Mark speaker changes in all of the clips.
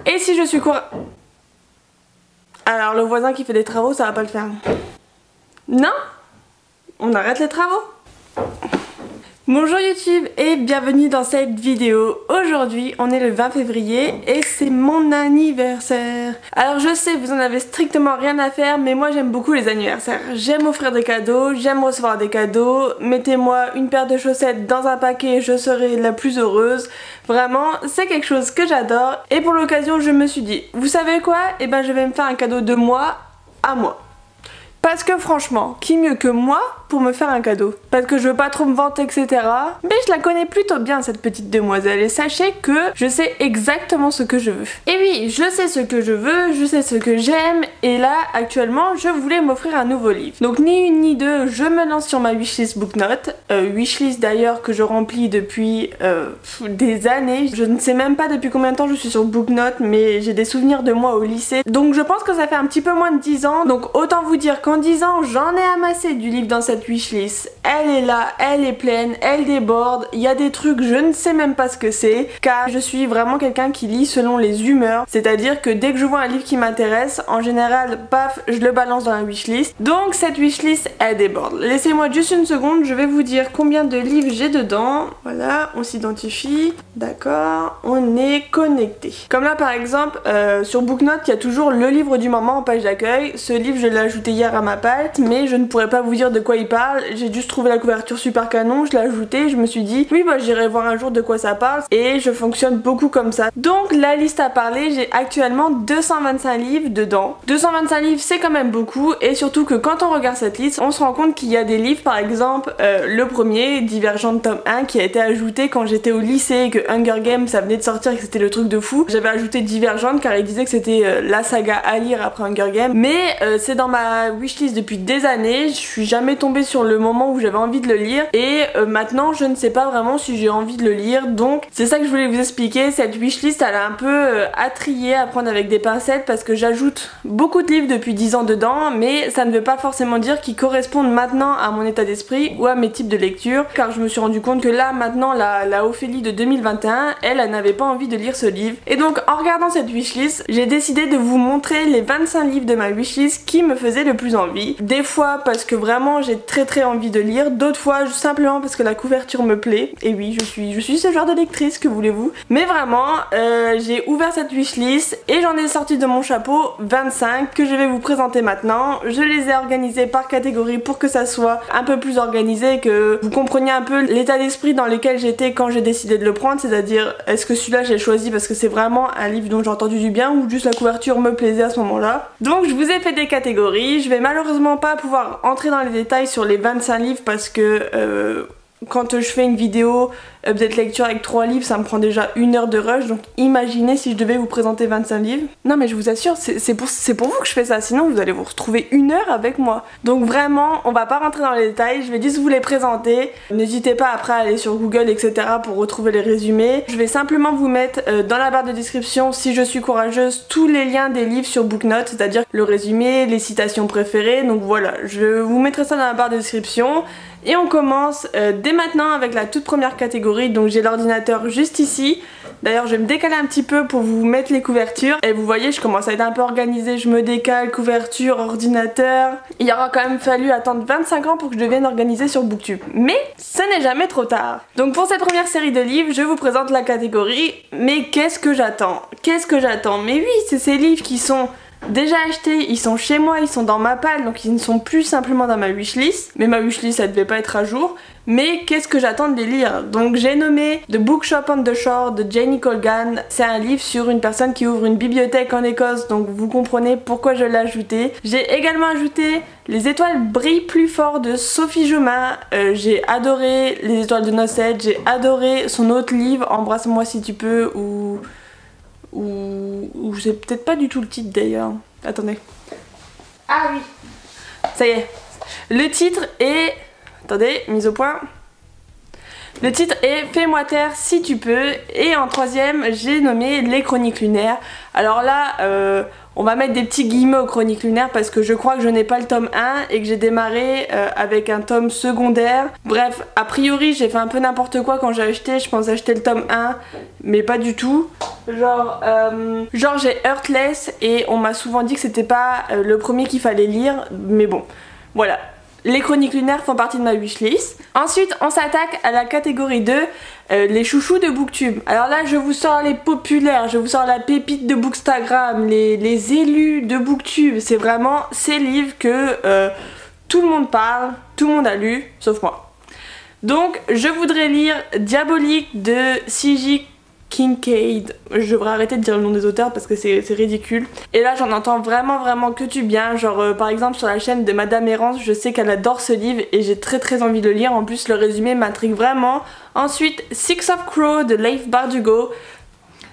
Speaker 1: Et si je suis Alors le voisin qui fait des travaux, ça va pas le faire. Non? On arrête les travaux? Bonjour YouTube et bienvenue dans cette vidéo. Aujourd'hui on est le 20 février et c'est mon anniversaire. Alors je sais vous en avez strictement rien à faire mais moi j'aime beaucoup les anniversaires. J'aime offrir des cadeaux, j'aime recevoir des cadeaux. Mettez-moi une paire de chaussettes dans un paquet, je serai la plus heureuse. Vraiment c'est quelque chose que j'adore et pour l'occasion je me suis dit vous savez quoi? Eh ben je vais me faire un cadeau de moi à moi. Parce que franchement, qui mieux que moi pour me faire un cadeau? Parce que je veux pas trop me vanter, etc. Mais je la connais plutôt bien cette petite demoiselle et sachez que je sais exactement ce que je veux. Et oui, je sais ce que je veux, je sais ce que j'aime et là actuellement je voulais m'offrir un nouveau livre. Donc ni une ni deux, je me lance sur ma wishlist Booknote. Wishlist d'ailleurs que je remplis depuis des années. Je ne sais même pas depuis combien de temps je suis sur Booknote mais j'ai des souvenirs de moi au lycée. Donc je pense que ça fait un petit peu moins de 10 ans. Donc autant vous dire qu'en 10 ans j'en ai amassé du livre dans cette wishlist. Elle est là, elle est pleine, elle déborde, il y a des trucs je ne sais même pas ce que c'est car je suis vraiment quelqu'un qui lit selon les humeurs, c'est-à-dire que dès que je vois un livre qui m'intéresse, en général paf je le balance dans la wishlist. Donc cette wishlist elle déborde. Laissez-moi juste une seconde, je vais vous dire combien de livres j'ai dedans. Voilà, on s'identifie, d'accord, on est connecté. Comme là par exemple sur Booknote il y a toujours le livre du moment en page d'accueil. Ce livre je l'ai ajouté hier à ma palette mais je ne pourrais pas vous dire de quoi il parle, j'ai juste trouvé la couverture super canon, je l'ai ajouté, je me suis dit oui bah j'irai voir un jour de quoi ça parle et je fonctionne beaucoup comme ça. Donc la liste à parler, j'ai actuellement 225 livres dedans. 225 livres c'est quand même beaucoup et surtout que quand on regarde cette liste on se rend compte qu'il y a des livres par exemple le premier, Divergente tome 1 qui a été ajouté quand j'étais au lycée et que Hunger Games ça venait de sortir et que c'était le truc de fou. J'avais ajouté Divergente car il disait que c'était la saga à lire après Hunger Games mais c'est dans ma wishlist depuis des années, je suis jamais tombée sur le moment où j'avais envie de le lire et maintenant je ne sais pas vraiment si j'ai envie de le lire donc c'est ça que je voulais vous expliquer. Cette wishlist elle est un peu à trier, à prendre avec des pincettes parce que j'ajoute beaucoup de livres depuis 10 ans dedans mais ça ne veut pas forcément dire qu'ils correspondent maintenant à mon état d'esprit ou à mes types de lecture car je me suis rendu compte que là maintenant la Ophélie de 2021 elle n'avait pas envie de lire ce livre et donc en regardant cette wishlist j'ai décidé de vous montrer les 25 livres de ma wishlist qui me faisaient le plus envie. Des fois parce que vraiment j'ai très envie de lire, d'autres fois simplement parce que la couverture me plaît. Et oui, je suis ce genre de lectrice, que voulez-vous. Mais vraiment, j'ai ouvert cette wishlist et j'en ai sorti de mon chapeau 25 que je vais vous présenter maintenant. Je les ai organisés par catégorie pour que ça soit un peu plus organisé, que vous compreniez un peu l'état d'esprit dans lequel j'étais quand j'ai décidé de le prendre, c'est-à-dire est-ce que celui-là j'ai choisi parce que c'est vraiment un livre dont j'ai entendu du bien ou juste la couverture me plaisait à ce moment-là. Donc je vous ai fait des catégories, je vais malheureusement pas pouvoir entrer dans les détails sur les 25 livres parce que quand je fais une vidéo update lecture avec 3 livres ça me prend déjà 1 heure de rush, donc imaginez si je devais vous présenter 25 livres. Non mais je vous assure c'est pour vous que je fais ça, sinon vous allez vous retrouver 1 heure avec moi. Donc vraiment on va pas rentrer dans les détails, je vais juste vous les présenter. N'hésitez pas après à aller sur Google etc pour retrouver les résumés. Je vais simplement vous mettre dans la barre de description, si je suis courageuse, tous les liens des livres sur Booknote, c'est-à-dire le résumé, les citations préférées. Donc voilà, je vous mettrai ça dans la barre de description. Et on commence dès maintenant avec la toute première catégorie, donc j'ai l'ordinateur juste ici. D'ailleurs je vais me décaler un petit peu pour vous mettre les couvertures. Et vous voyez je commence à être un peu organisée, je me décale, couverture, ordinateur. Il aura quand même fallu attendre 25 ans pour que je devienne organisée sur Booktube. Mais ce n'est jamais trop tard. Donc pour cette première série de livres, je vous présente la catégorie. Mais qu'est-ce que j'attends? Qu'est-ce que j'attends? Mais oui, c'est ces livres qui sont déjà achetés, ils sont chez moi, ils sont dans ma palle, donc ils ne sont plus simplement dans ma wishlist. Mais ma wishlist elle devait pas être à jour. Mais qu'est-ce que j'attends de les lire? Donc j'ai nommé The Bookshop on the Shore de Janie Colgan. C'est un livre sur une personne qui ouvre une bibliothèque en Écosse, donc vous comprenez pourquoi je l'ai ajouté. J'ai également ajouté Les étoiles brillent plus fort de Sophie Jomain. J'ai adoré Les étoiles de Nocette, j'ai adoré son autre livre Embrasse-moi si tu peux ou je sais peut-être pas du tout le titre d'ailleurs. Attendez. Ah oui. Ça y est. Le titre est... Attendez, mise au point. Le titre est Fais-moi taire si tu peux. Et en troisième, j'ai nommé Les Chroniques lunaires. Alors là, on va mettre des petits guillemets aux Chroniques lunaires parce que je crois que je n'ai pas le tome 1 et que j'ai démarré avec un tome secondaire. Bref, a priori j'ai fait un peu n'importe quoi quand j'ai acheté, je pense acheter le tome 1 mais pas du tout. Genre j'ai Heartless et on m'a souvent dit que c'était pas le premier qu'il fallait lire, mais bon, voilà. Les Chroniques lunaires font partie de ma wishlist. Ensuite, on s'attaque à la catégorie 2, les chouchous de Booktube. Alors là, je vous sors les populaires, je vous sors la pépite de Bookstagram, les élus de Booktube. C'est vraiment ces livres que tout le monde parle, tout le monde a lu, sauf moi. Donc, je voudrais lire Diabolique de C.J. Kincaid. Je devrais arrêter de dire le nom des auteurs parce que c'est ridicule. Et là j'en entends vraiment que du bien. Genre par exemple sur la chaîne de Madame Errance, je sais qu'elle adore ce livre et j'ai très envie de le lire. En plus le résumé m'intrigue vraiment. Ensuite Six of Crows de Leif Bardugo.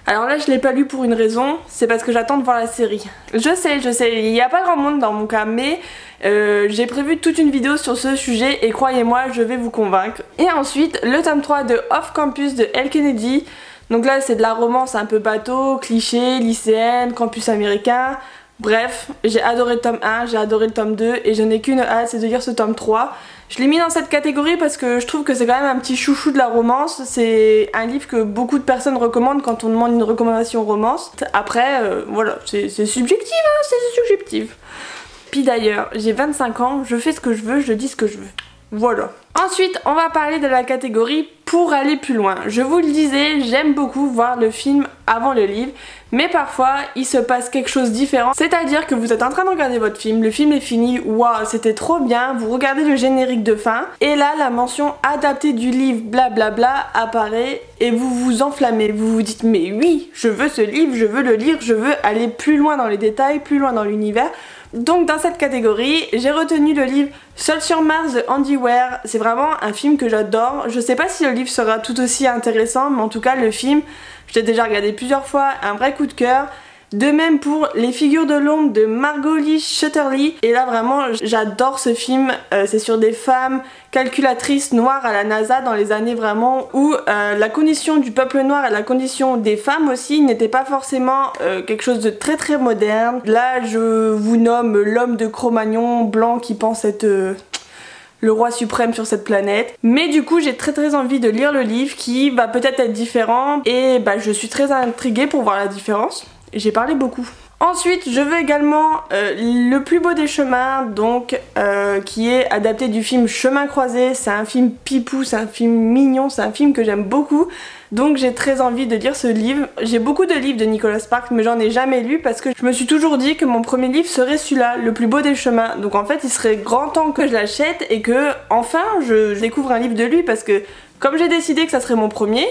Speaker 1: Alors là je l'ai pas lu pour une raison, c'est parce que j'attends de voir la série. Je sais, il n'y a pas grand monde dans mon cas, mais j'ai prévu toute une vidéo sur ce sujet et croyez-moi je vais vous convaincre. Et ensuite le tome 3 de Off Campus de Elle Kennedy. Donc là c'est de la romance un peu bateau, cliché, lycéenne, campus américain. Bref, j'ai adoré le tome 1, j'ai adoré le tome 2 et je n'ai qu'une hâte, c'est de lire ce tome 3. Je l'ai mis dans cette catégorie parce que je trouve que c'est quand même un petit chouchou de la romance. C'est un livre que beaucoup de personnes recommandent quand on demande une recommandation romance. Après, voilà, c'est subjectif, hein, c'est subjectif. Puis d'ailleurs, j'ai 25 ans, je fais ce que je veux, je dis ce que je veux. Voilà. Ensuite, on va parler de la catégorie pour aller plus loin. Je vous le disais, j'aime beaucoup voir le film avant le livre, mais parfois il se passe quelque chose de différent. C'est-à-dire que vous êtes en train de regarder votre film, le film est fini, waouh, c'était trop bien, vous regardez le générique de fin, et là la mention adaptée du livre blablabla apparaît et vous vous enflammez. Vous vous dites mais oui, je veux ce livre, je veux le lire, je veux aller plus loin dans les détails, plus loin dans l'univers. Donc dans cette catégorie, j'ai retenu le livre Seul sur Mars de Andy Weir. C'est vraiment un film que j'adore. Je sais pas si le livre sera tout aussi intéressant, mais en tout cas le film, je l'ai déjà regardé plusieurs fois, un vrai coup de cœur. De même pour Les Figures de l'ombre de Margot Lee Shetterly. Et là vraiment j'adore ce film, c'est sur des femmes calculatrices noires à la NASA dans les années vraiment où la condition du peuple noir et la condition des femmes aussi n'était pas forcément quelque chose de très moderne. Là je vous nomme l'homme de Cro-Magnon blanc qui pense être le roi suprême sur cette planète. Mais du coup j'ai très envie de lire le livre qui va peut-être être différent et bah, je suis très intriguée pour voir la différence. J'ai parlé beaucoup. Ensuite, je veux également Le plus beau des chemins, donc qui est adapté du film Chemin croisé. C'est un film pipou, c'est un film mignon, c'est un film que j'aime beaucoup. Donc j'ai très envie de lire ce livre. J'ai beaucoup de livres de Nicholas Sparks, mais j'en ai jamais lu parce que je me suis toujours dit que mon premier livre serait celui-là, Le plus beau des chemins. Donc en fait, il serait grand temps que je l'achète et que enfin je découvre un livre de lui parce que comme j'ai décidé que ça serait mon premier,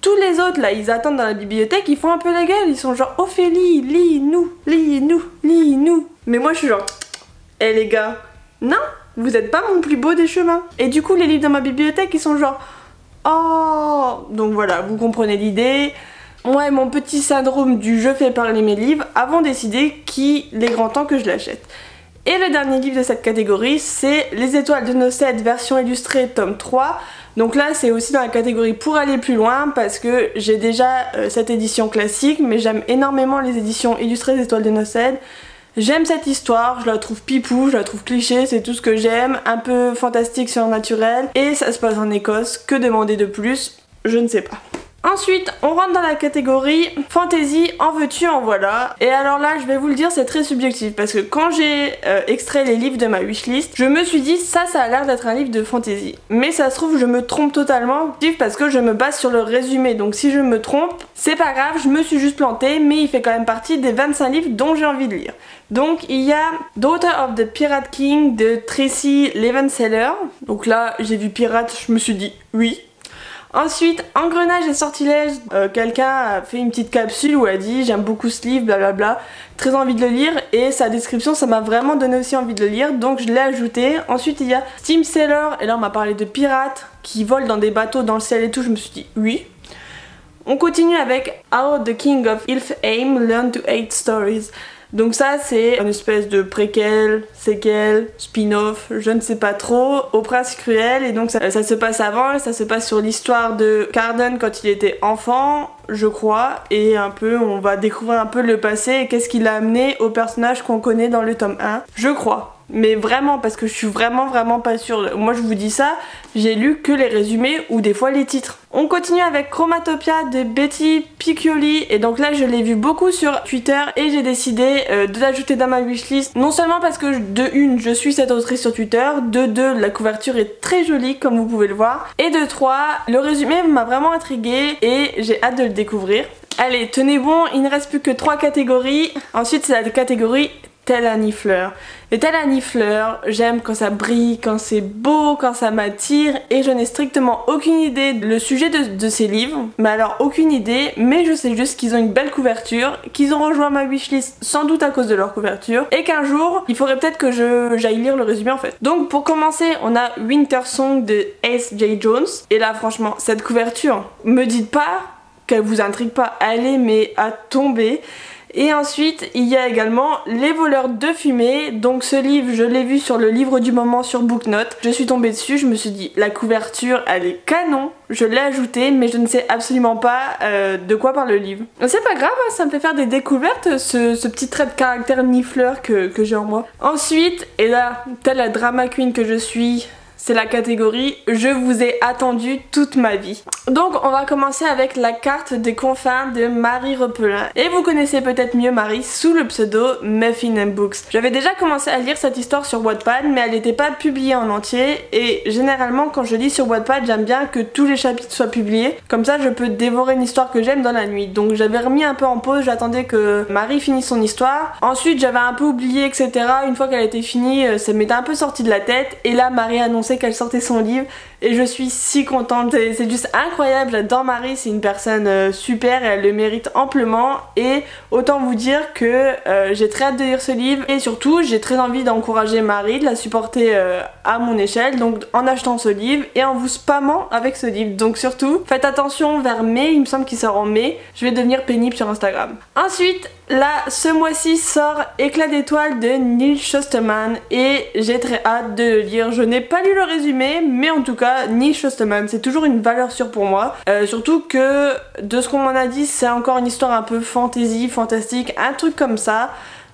Speaker 1: tous les autres là ils attendent dans la bibliothèque, ils font un peu la gueule, ils sont genre Ophélie, lis-nous, lis-nous, lis-nous. Mais moi je suis genre, eh les gars, non, vous êtes pas mon plus beau des chemins. Et du coup les livres dans ma bibliothèque ils sont genre, oh. Donc voilà, vous comprenez l'idée. Moi et mon petit syndrome du je fais parler mes livres avons décidé qu'il est grand temps que je l'achète. Et le dernier livre de cette catégorie c'est Les étoiles de Nocède version illustrée tome 3. Donc là c'est aussi dans la catégorie pour aller plus loin parce que j'ai déjà cette édition classique mais j'aime énormément les éditions illustrées des étoiles de Nocède. J'aime cette histoire, je la trouve pipou, je la trouve cliché, c'est tout ce que j'aime, un peu fantastique surnaturel et ça se passe en Écosse, que demander de plus? Je ne sais pas. Ensuite, on rentre dans la catégorie fantasy, en veux-tu, en voilà. Et alors là, je vais vous le dire, c'est très subjectif parce que quand j'ai extrait les livres de ma wishlist, je me suis dit ça a l'air d'être un livre de fantasy. Mais ça se trouve, je me trompe totalement parce que je me base sur le résumé. Donc si je me trompe, c'est pas grave, je me suis juste plantée, mais il fait quand même partie des 25 livres dont j'ai envie de lire. Donc il y a Daughter of the Pirate King de Tracy Levenseller. Donc là, j'ai vu pirate, je me suis dit oui. Ensuite, Engrenage et sortilège, quelqu'un a fait une petite capsule où elle a dit j'aime beaucoup ce livre, blablabla, très envie de le lire et sa description ça m'a vraiment donné aussi envie de le lire donc je l'ai ajouté. Ensuite il y a Steam Sailor et là on m'a parlé de pirates qui volent dans des bateaux dans le ciel et tout, je me suis dit oui. On continue avec How the King of Ilfheim Learned to Hate Stories. Donc ça c'est une espèce de préquel, séquel, spin-off, je ne sais pas trop, au Prince Cruel. Et donc ça se passe avant, ça se passe sur l'histoire de Carden quand il était enfant, je crois, et un peu on va découvrir un peu le passé et qu'est-ce qui l'a amené au personnage qu'on connaît dans le tome 1, je crois. Mais vraiment, parce que je suis vraiment pas sûre. Moi je vous dis ça, j'ai lu que les résumés ou des fois les titres. On continue avec Chromatopia de Betty Piccioli. Et donc là je l'ai vu beaucoup sur Twitter et j'ai décidé de l'ajouter dans ma wishlist. Non seulement parce que de une, je suis cette autrice sur Twitter, de deux, la couverture est très jolie comme vous pouvez le voir. Et de trois, le résumé m'a vraiment intriguée et j'ai hâte de le découvrir. Allez, tenez bon, il ne reste plus que 3 catégories. Ensuite c'est la catégorie Tel un nifleur. Et tel un nifleur, j'aime quand ça brille, quand c'est beau, quand ça m'attire, et je n'ai strictement aucune idée le sujet de ces livres, mais alors aucune idée, mais je sais juste qu'ils ont une belle couverture, qu'ils ont rejoint ma wishlist sans doute à cause de leur couverture, et qu'un jour, il faudrait peut-être que j'aille lire le résumé en fait. Donc pour commencer, on a Winter Song de S.J. Jones, et là franchement, cette couverture, me dites pas qu'elle vous intrigue pas, elle est mais à tomber. Et ensuite, il y a également Les voleurs de fumée. Donc ce livre, je l'ai vu sur le livre du moment sur Booknote. Je suis tombée dessus, je me suis dit, la couverture, elle est canon. Je l'ai ajoutée, mais je ne sais absolument pas de quoi parle le livre. C'est pas grave, hein, ça me fait faire des découvertes, ce petit trait de caractère nifleur que j'ai en moi. Ensuite, et là, telle la drama queen que je suis, c'est la catégorie je vous ai attendu toute ma vie. Donc on va commencer avec La carte des confins de Marie Repelin. Et vous connaissez peut-être mieux Marie sous le pseudo Muffin and Books. J'avais déjà commencé à lire cette histoire sur Wattpad, mais elle n'était pas publiée en entier. Et généralement quand je lis sur Wattpad, j'aime bien que tous les chapitres soient publiés. Comme ça je peux dévorer une histoire que j'aime dans la nuit. Donc j'avais remis un peu en pause, j'attendais que Marie finisse son histoire. Ensuite j'avais un peu oublié etc. Une fois qu'elle était finie, ça m'était un peu sorti de la tête. Et là Marie a annoncé qu'elle sortait son livre et je suis si contente, c'est juste incroyable, j'adore Marie, c'est une personne super et elle le mérite amplement et autant vous dire que j'ai très hâte de lire ce livre et surtout j'ai très envie d'encourager Marie, de la supporter à mon échelle, donc en achetant ce livre et en vous spammant avec ce livre. Donc surtout faites attention vers mai, il me semble qu'il sort en mai, je vais devenir pénible sur Instagram. Ensuite là, ce mois-ci sort Éclat d'étoiles de Neil Shusterman et j'ai très hâte de le lire. Je n'ai pas lu le résumé, mais en tout cas, Neil Shusterman, c'est toujours une valeur sûre pour moi. Surtout que, de ce qu'on m'en a dit, c'est encore une histoire un peu fantasy, fantastique, un truc comme ça.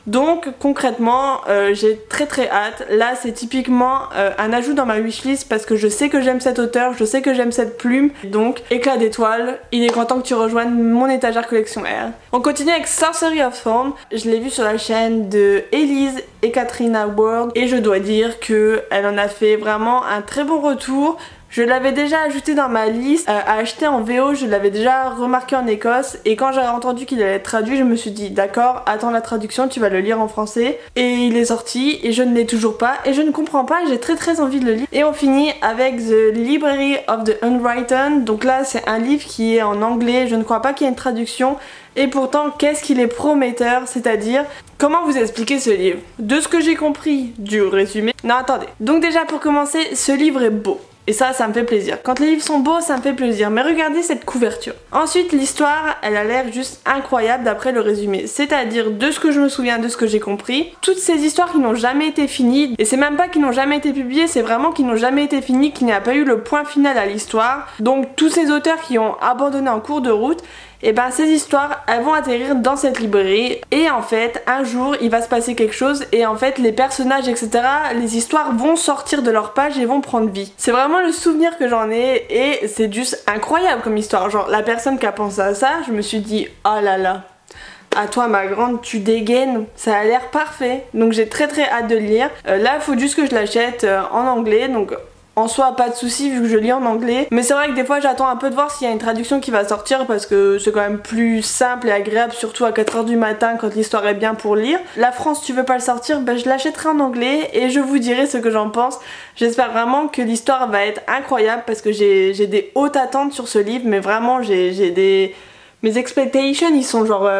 Speaker 1: Donc concrètement j'ai très hâte. Là c'est typiquement un ajout dans ma wishlist parce que je sais que j'aime cet auteur, je sais que j'aime cette plume. Donc Éclat d'étoiles, il est grand temps que tu rejoignes mon étagère collection R. On continue avec Sorcery of Thorn. Je l'ai vu sur la chaîne de Elise et Katrina Ward et je dois dire que elle en a fait vraiment un très bon retour. Je l'avais déjà ajouté dans ma liste à acheter en VO, je l'avais déjà remarqué en Écosse et quand j'ai entendu qu'il allait être traduit, je me suis dit d'accord, attends la traduction, tu vas le lire en français. Et il est sorti et je ne l'ai toujours pas et je ne comprends pas, j'ai très envie de le lire. Et on finit avec The Library of the Unwritten. Donc là c'est un livre qui est en anglais, je ne crois pas qu'il y ait une traduction. Et pourtant qu'est-ce qu'il est prometteur, c'est-à-dire comment vous expliquer ce livre? De ce que j'ai compris du résumé. Non attendez, donc déjà pour commencer, ce livre est beau. Et ça me fait plaisir. Quand les livres sont beaux, ça me fait plaisir. Mais regardez cette couverture. Ensuite, l'histoire, elle a l'air juste incroyable d'après le résumé. C'est-à-dire, de ce que je me souviens, de ce que j'ai compris, toutes ces histoires qui n'ont jamais été finies, et c'est même pas qui n'ont jamais été publiées, c'est vraiment qui n'ont jamais été finies, qu'il n'y a pas eu le point final à l'histoire. Donc tous ces auteurs qui ont abandonné en cours de route, et ben ces histoires elles vont atterrir dans cette librairie et en fait un jour il va se passer quelque chose et en fait les personnages etc, les histoires vont sortir de leur page et vont prendre vie. C'est vraiment le souvenir que j'en ai et c'est juste incroyable comme histoire. Genre la personne qui a pensé à ça, je me suis dit oh là là, à toi ma grande, tu dégaines, ça a l'air parfait. Donc j'ai très hâte de le lire. Là il faut juste que je l'achète en anglais, donc en soi pas de soucis vu que je lis en anglais, mais c'est vrai que des fois j'attends un peu de voir s'il y a une traduction qui va sortir parce que c'est quand même plus simple et agréable, surtout à 4 h du matin quand l'histoire est bien pour lire. La France tu veux pas le sortir, ben je l'achèterai en anglais et je vous dirai ce que j'en pense. J'espère vraiment que l'histoire va être incroyable parce que j'ai des hautes attentes sur ce livre, mais vraiment j'ai des... Mes expectations ils sont genre...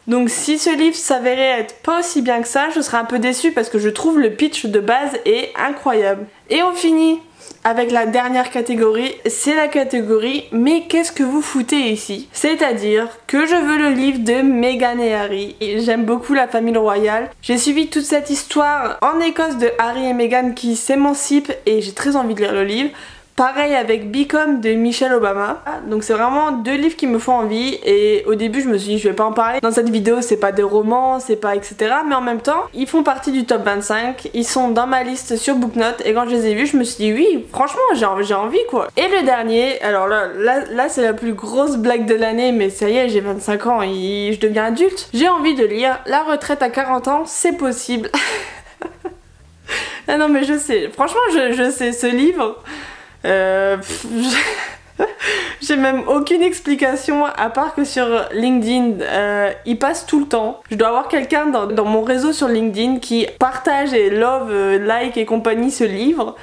Speaker 1: Donc si ce livre s'avérait être pas aussi bien que ça, je serais un peu déçue parce que je trouve le pitch de base est incroyable. Et on finit avec la dernière catégorie, c'est la catégorie « Mais qu'est-ce que vous foutez ici ?» C'est-à-dire que je veux le livre de Meghan et Harry. Et j'aime beaucoup la famille royale. J'ai suivi toute cette histoire en Écosse de Harry et Meghan qui s'émancipent et j'ai très envie de lire le livre. Pareil avec Become de Michelle Obama. Donc c'est vraiment deux livres qui me font envie et au début je me suis dit je vais pas en parler. Dans cette vidéo c'est pas des romans, c'est pas etc. Mais en même temps ils font partie du top 25. Ils sont dans ma liste sur Booknote et quand je les ai vus je me suis dit oui franchement j'ai envie quoi. Et le dernier, alors là c'est la plus grosse blague de l'année mais ça y est j'ai 25 ans et je deviens adulte. J'ai envie de lire La retraite à 40 ans, c'est possible. Ah non mais je sais, franchement je sais ce livre. J'ai même aucune explication à part que sur LinkedIn il passe tout le temps. Je dois avoir quelqu'un dans mon réseau sur LinkedIn qui partage et love, like et compagnie ce livre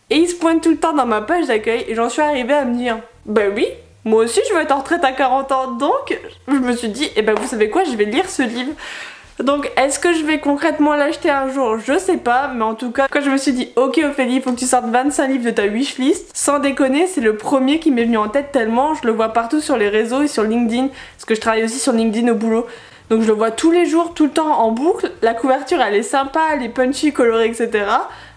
Speaker 1: et il se pointe tout le temps dans ma page d'accueil et j'en suis arrivée à me dire bah oui, moi aussi je vais être en retraite à 40 ans donc je me suis dit et ben vous savez quoi, je vais lire ce livre. Donc est-ce que je vais concrètement l'acheter un jour? Je sais pas, mais en tout cas quand je me suis dit ok Ophélie il faut que tu sortes 25 livres de ta wishlist, sans déconner c'est le premier qui m'est venu en tête tellement je le vois partout sur les réseaux et sur LinkedIn parce que je travaille aussi sur LinkedIn au boulot. Donc je le vois tous les jours, tout le temps en boucle, la couverture elle est sympa, elle est punchy, colorée etc.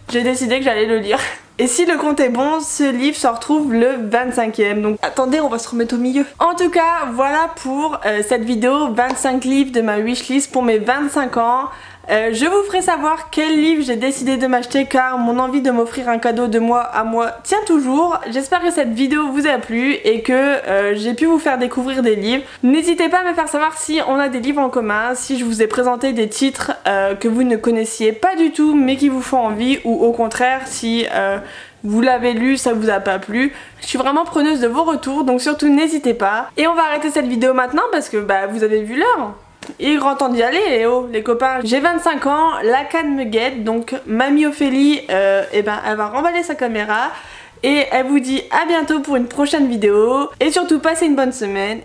Speaker 1: J'ai décidé que j'allais le lire. Et si le compte est bon, ce livre se retrouve le 25e. Donc attendez, on va se remettre au milieu. En tout cas, voilà pour cette vidéo 25 livres de ma wishlist pour mes 25 ans. Je vous ferai savoir quel livre j'ai décidé de m'acheter car mon envie de m'offrir un cadeau de moi à moi tient toujours. J'espère que cette vidéo vous a plu et que j'ai pu vous faire découvrir des livres. N'hésitez pas à me faire savoir si on a des livres en commun, si je vous ai présenté des titres que vous ne connaissiez pas du tout mais qui vous font envie ou au contraire si vous l'avez lu, ça vous a pas plu. Je suis vraiment preneuse de vos retours donc surtout n'hésitez pas. Et on va arrêter cette vidéo maintenant parce que bah vous avez vu l'heure. Il est grand temps d'y aller et oh les copains, j'ai 25 ans, la canne me guette donc mamie Ophélie et ben, elle va remballer sa caméra et elle vous dit à bientôt pour une prochaine vidéo et surtout passez une bonne semaine.